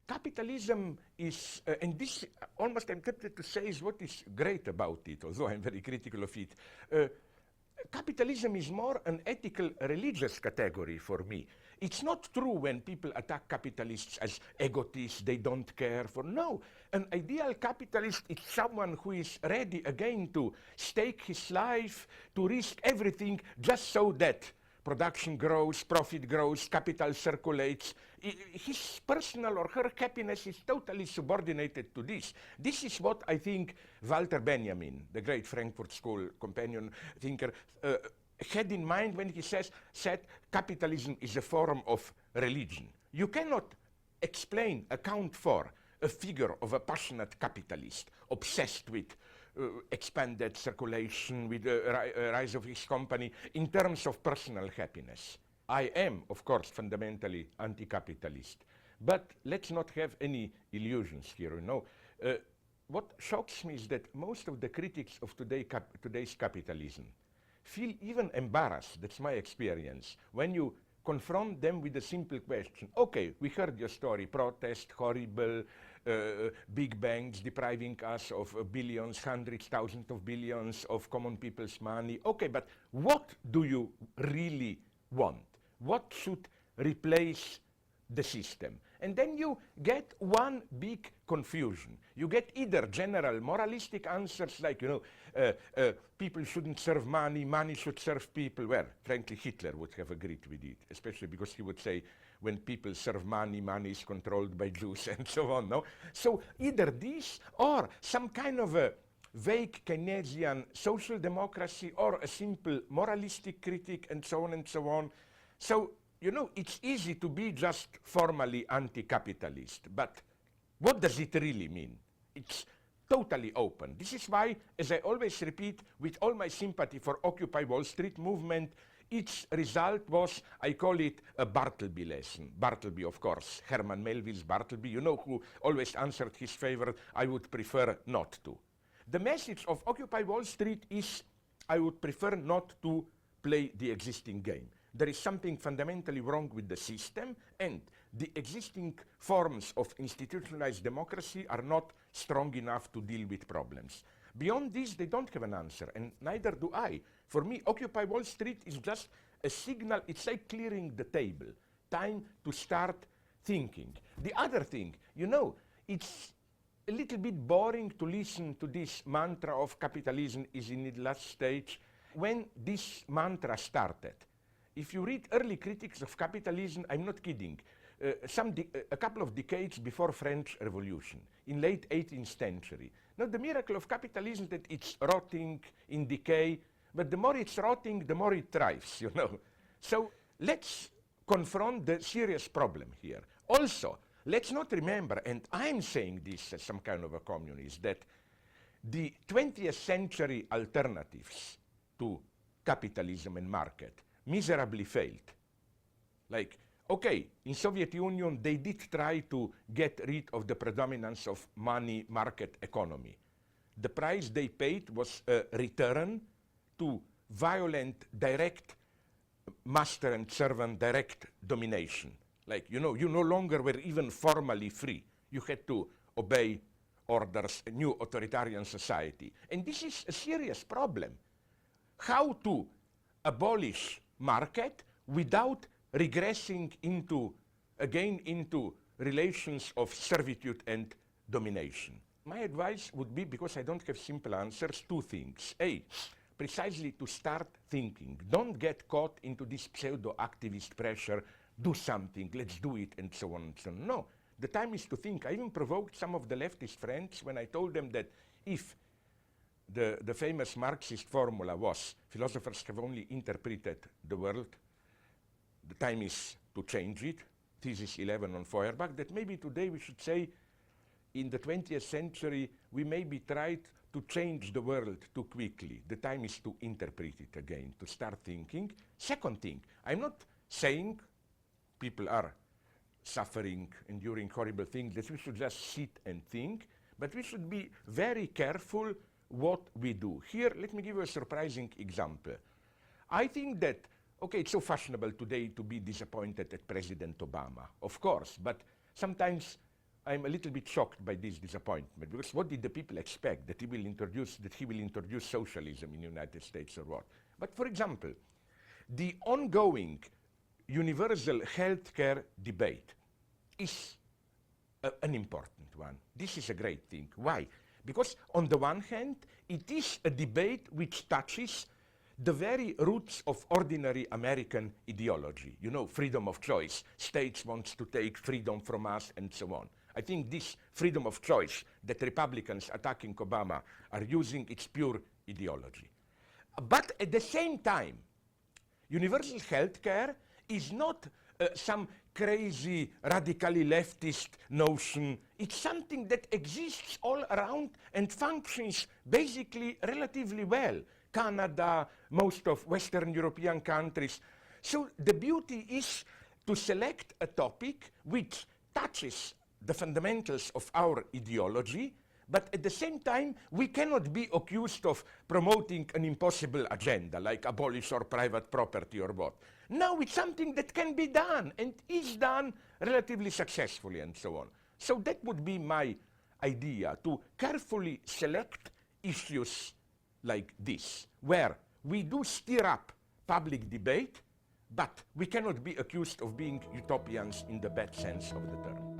capitalism is, and this almost I'm tempted to say is what is great about it, although I'm very critical of it. Capitalism is more an ethical religious category for me. It's not true when people attack capitalists as egotists, they don't care for. No, an ideal capitalist is someone who is ready again to stake his life, to risk everything just so that production grows, profit grows, capital circulates. His personal or her happiness is totally subordinated to this. This is what I think Walter Benjamin, the great Frankfurt School companion thinker, had in mind when he said capitalism is a form of religion. You cannot account for a figure of a passionate capitalist obsessed with expanded circulation, with the rise of his company in terms of personal happiness. I am, of course, fundamentally anti-capitalist, but let's not have any illusions here, you know. What shocks me is that most of the critics of today's capitalism feel even embarrassed, that's my experience, when you confront them with a simple question. Okay, we heard your story, protest, horrible, big banks depriving us of billions, hundreds, thousands of billions of common people's money. Okay, but what do you really want? What should replace the system? And then you get one big confusion. You get either general moralistic answers like, you know, people shouldn't serve money, money should serve people. Well, frankly, Hitler would have agreed with it, especially because he would say, when people serve money, money is controlled by Jews and so on, no? So either this or some kind of a vague Keynesian social democracy or a simple moralistic critic and so on and so on. So, you know, it's easy to be just formally anti-capitalist, but what does it really mean? It's totally open. This is why, as I always repeat, with all my sympathy for Occupy Wall Street movement, its result was, I call it a Bartleby lesson. Bartleby, of course, Herman Melville's Bartleby, you know, who always answered his favorite, I would prefer not to. The message of Occupy Wall Street is, I would prefer not to play the existing game. There is something fundamentally wrong with the system, and the existing forms of institutionalized democracy are not strong enough to deal with problems. Beyond this, they don't have an answer, and neither do I. For me, Occupy Wall Street is just a signal. It's like clearing the table. Time to start thinking. The other thing, you know, it's a little bit boring to listen to this mantra of capitalism is in its last stage. When this mantra started, if you read early critics of capitalism, I'm not kidding, a couple of decades before French Revolution, in late 18th century. Now the miracle of capitalism is that it's rotting, in decay, but the more it's rotting, the more it thrives, you know. So let's confront the serious problem here. Also, let's not remember, and I'm saying this as some kind of a communist, that the 20th century alternatives to capitalism and market miserably failed. Like, okay, in Soviet Union, they did try to get rid of the predominance of money market economy. The price they paid was a return to violent, direct master and servant direct domination. Like, you know, you no longer were even formally free. You had to obey orders, a new authoritarian society. And this is a serious problem. How to abolish market without regressing into relations of servitude and domination. My advice would be, because I don't have simple answers, two things. A, precisely to start thinking. Don't get caught into this pseudo-activist pressure, do something, let's do it, and so on and so on. No, the time is to think. I even provoked some of the leftist friends when I told them that if the famous Marxist formula was, philosophers have only interpreted the world, the time is to change it, thesis 11 on Feuerbach, that maybe today we should say, in the 20th century, we maybe tried to change the world too quickly. The time is to interpret it again, to start thinking. Second thing, I'm not saying people are suffering, enduring horrible things, that we should just sit and think, but we should be very careful what we do. Here, let me give you a surprising example. I think that, okay, it's so fashionable today to be disappointed at President Obama, of course, but sometimes I'm a little bit shocked by this disappointment, because what did the people expect? That he will introduce socialism in the United States or what? But for example, the ongoing universal healthcare debate is an important one. This is a great thing. Why? Because on the one hand, it is a debate which touches the very roots of ordinary American ideology. You know, freedom of choice. States wants to take freedom from us and so on. I think this freedom of choice that Republicans attacking Obama are using, it's pure ideology. But at the same time, universal health care is not some crazy, radically leftist notion. It's something that exists all around and functions basically relatively well. Canada, most of Western European countries. So the beauty is to select a topic which touches the fundamentals of our ideology, but at the same time, we cannot be accused of promoting an impossible agenda, like abolish or private property or what. Now it's something that can be done, and is done relatively successfully, and so on. So that would be my idea, to carefully select issues like this, where we do stir up public debate, but we cannot be accused of being utopians in the bad sense of the term.